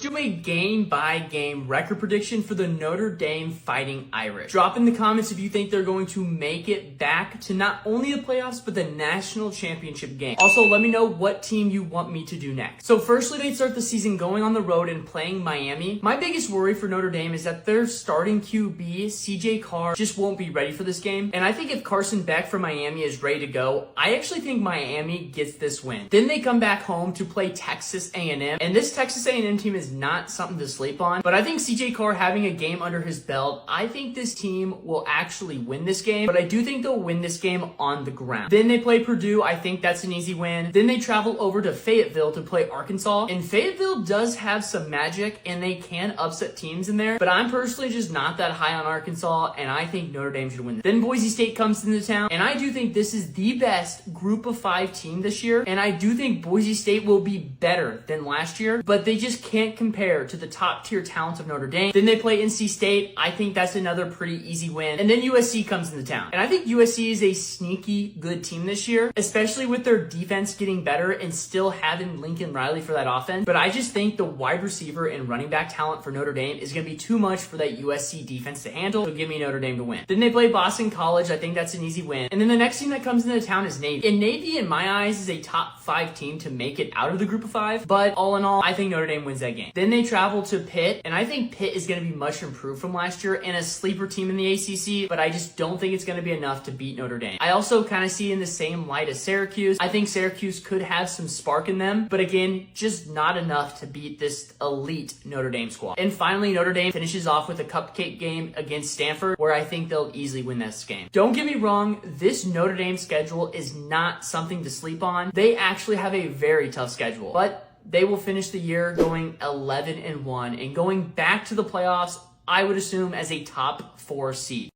do a game-by-game record prediction for the Notre Dame Fighting Irish. Drop in the comments if you think they're going to make it back to not only the playoffs, but the national championship game. Also, let me know what team you want me to do next. So firstly, they start the season going on the road and playing Miami. My biggest worry for Notre Dame is that their starting QB, CJ Carr, just won't be ready for this game. And I think if Carson Beck from Miami is ready to go, I actually think Miami gets this win. Then they come back home to play Texas A&M. And this Texas A&M team is not something to sleep on. But I think CJ Carr having a game under his belt, I think this team will actually win this game. But I do think they'll win this game on the ground. Then they play Purdue. I think that's an easy win. Then they travel over to Fayetteville to play Arkansas. And Fayetteville does have some magic and they can upset teams in there. But I'm personally just not that high on Arkansas, and I think Notre Dame should win this. Then Boise State comes into town, and I do think this is the best group of 5 team this year. And I do think Boise State will be better than last year, but they just can't compare to the top tier talents of Notre Dame. Then they play NC State. I think that's another pretty easy win. And then USC comes into town. And I think USC is a sneaky good team this year, especially with their defense getting better and still having Lincoln Riley for that offense. But I just think the wide receiver and running back talent for Notre Dame is going to be too much for that USC defense to handle. So give me Notre Dame to win. Then they play Boston College. I think that's an easy win. And then the next team that comes into town is Navy. And Navy, in my eyes, is a top 5 team to make it out of the group of 5. But all in all, I think Notre Dame wins that game. Then they travel to Pitt. And I think Pitt is going to be much improved from last year and a sleeper team in the ACC. But I just don't think it's going to be enough to beat Notre Dame. I also kind of see in the same light as Syracuse. I think Syracuse could have some spark in them. But again, just not enough to beat this elite Notre Dame squad. And finally, Notre Dame finishes off with a cupcake game against Stanford, where I think they'll easily win this game. Don't get me wrong, this Notre Dame schedule is not something to sleep on. They actually have a very tough schedule, but they will finish the year going 11-1 and going back to the playoffs, I would assume, as a top 4 seed.